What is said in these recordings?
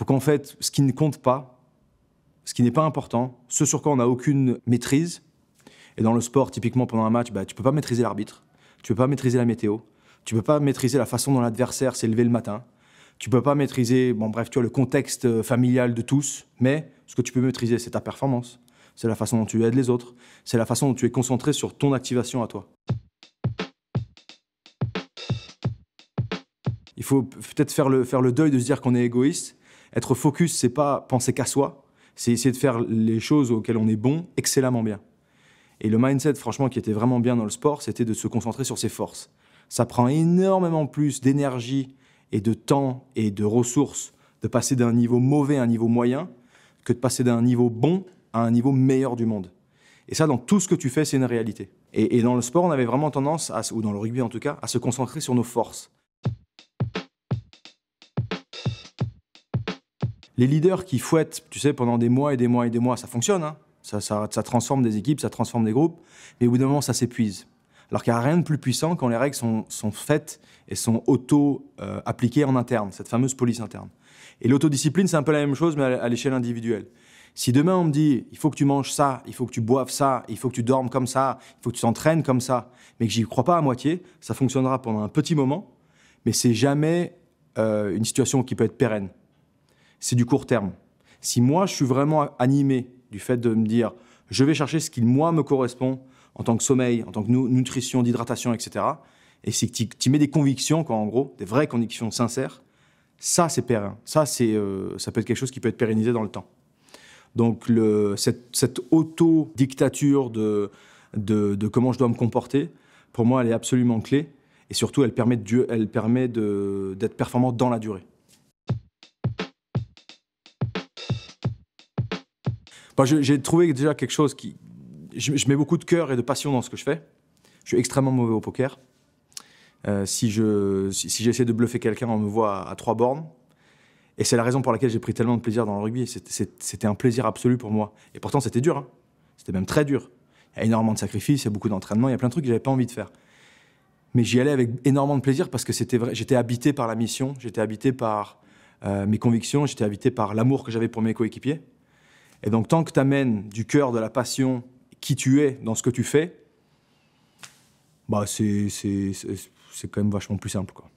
qu'en fait, ce qui ne compte pas, ce qui n'est pas important, ce sur quoi on n'a aucune maîtrise, et dans le sport, typiquement pendant un match, tu ne peux pas maîtriser l'arbitre, tu ne peux pas maîtriser la météo, tu ne peux pas maîtriser la façon dont l'adversaire s'est levé le matin, tu ne peux pas maîtriser, le contexte familial de tous, mais ce que tu peux maîtriser, c'est ta performance, c'est la façon dont tu aides les autres, c'est la façon dont tu es concentré sur ton activation à toi. Il faut peut-être faire le deuil de se dire qu'on est égoïste. Être focus, c'est pas penser qu'à soi, c'est essayer de faire les choses auxquelles on est bon excellemment bien. Et le mindset, franchement, qui était vraiment bien dans le sport, c'était de se concentrer sur ses forces. Ça prend énormément plus d'énergie et de temps et de ressources de passer d'un niveau mauvais à un niveau moyen que de passer d'un niveau bon à un niveau meilleur du monde. Et ça, dans tout ce que tu fais, c'est une réalité. Et dans le sport, on avait vraiment tendance, ou dans le rugby en tout cas, à se concentrer sur nos forces. Les leaders qui fouettent, tu sais, pendant des mois et des mois et des mois, ça fonctionne, hein. Ça transforme des équipes, ça transforme des groupes, mais au bout d'un moment, ça s'épuise. Alors qu'il n'y a rien de plus puissant quand les règles sont faites et sont auto-appliquées en interne, cette fameuse police interne. Et l'autodiscipline, c'est un peu la même chose, mais à l'échelle individuelle. Si demain, on me dit, il faut que tu manges ça, il faut que tu boives ça, il faut que tu dormes comme ça, il faut que tu t'entraînes comme ça, mais que j'y crois pas à moitié, ça fonctionnera pendant un petit moment, mais c'est jamais une situation qui peut être pérenne. C'est du court terme. Si moi, je suis vraiment animé du fait de me dire « je vais chercher ce qui, moi, me correspond en tant que sommeil, en tant que nutrition, d'hydratation, etc. » et si tu mets des convictions, quoi, en gros, des vraies convictions sincères, ça, c'est pérenne. Ça peut être quelque chose qui peut être pérennisé dans le temps. Donc, cette auto-dictature de comment je dois me comporter, pour moi, elle est absolument clé. Et surtout, elle permet d'être performant dans la durée. J'ai trouvé déjà quelque chose qui... Je mets beaucoup de cœur et de passion dans ce que je fais. Je suis extrêmement mauvais au poker. Si j'essaie de bluffer quelqu'un, on me voit à 3 bornes. Et c'est la raison pour laquelle j'ai pris tellement de plaisir dans le rugby. C'était un plaisir absolu pour moi. Et pourtant, c'était dur, hein. C'était même très dur. Il y a énormément de sacrifices, il y a beaucoup d'entraînement, il y a plein de trucs que je n'avais pas envie de faire. Mais j'y allais avec énormément de plaisir parce que j'étais habité par la mission, j'étais habité par mes convictions, j'étais habité par l'amour que j'avais pour mes coéquipiers. Et donc, tant que tu amènes du cœur, de la passion, qui tu es dans ce que tu fais, c'est quand même vachement plus simple, quoi.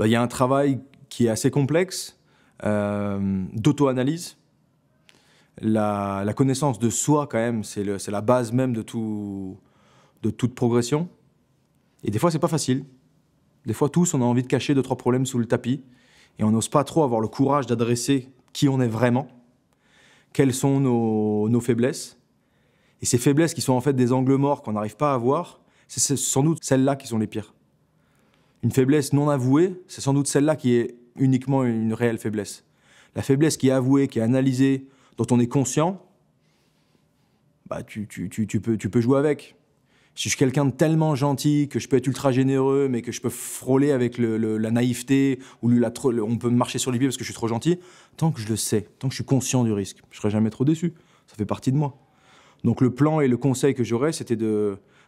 Y a un travail qui est assez complexe, d'auto-analyse. La connaissance de soi, quand même, c'est la base même de toute progression. Et des fois, c'est pas facile. Des fois, tous, on a envie de cacher 2-3 problèmes sous le tapis. Et on n'ose pas trop avoir le courage d'adresser qui on est vraiment, quelles sont nos faiblesses. Et ces faiblesses qui sont en fait des angles morts qu'on n'arrive pas à voir, c'est sans doute celles-là qui sont les pires. Une faiblesse non avouée, c'est sans doute celle-là qui est uniquement une réelle faiblesse. La faiblesse qui est avouée, qui est analysée, dont on est conscient, tu peux jouer avec. Si je suis quelqu'un de tellement gentil que je peux être ultra généreux, mais que je peux frôler avec la naïveté, ou on peut marcher sur les pieds parce que je suis trop gentil, tant que je le sais, tant que je suis conscient du risque, je ne serai jamais trop déçu. Ça fait partie de moi. Donc le plan et le conseil que j'aurais, c'était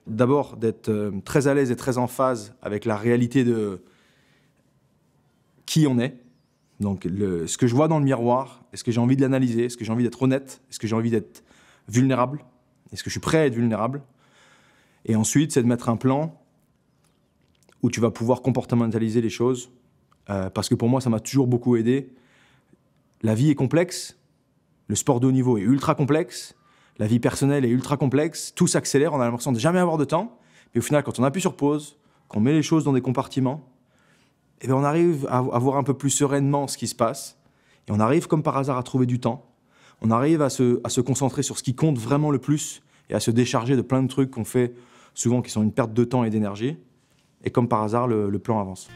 d'abord d'être très à l'aise et très en phase avec la réalité de qui on est. Donc ce que je vois dans le miroir, est-ce que j'ai envie de l'analyser? Est-ce que j'ai envie d'être honnête? Est-ce que j'ai envie d'être vulnérable? Est-ce que je suis prêt à être vulnérable? Et ensuite, c'est de mettre un plan où tu vas pouvoir comportementaliser les choses. Parce que pour moi, ça m'a toujours beaucoup aidé. La vie est complexe, le sport de haut niveau est ultra complexe, la vie personnelle est ultra complexe, tout s'accélère, on a l'impression de jamais avoir de temps. Mais au final, quand on appuie sur pause, qu'on met les choses dans des compartiments, eh bien, on arrive à voir un peu plus sereinement ce qui se passe. Et on arrive comme par hasard à trouver du temps. On arrive à se concentrer sur ce qui compte vraiment le plus et à se décharger de plein de trucs qu'on fait souvent qui sont une perte de temps et d'énergie. Et comme par hasard, le plan avance.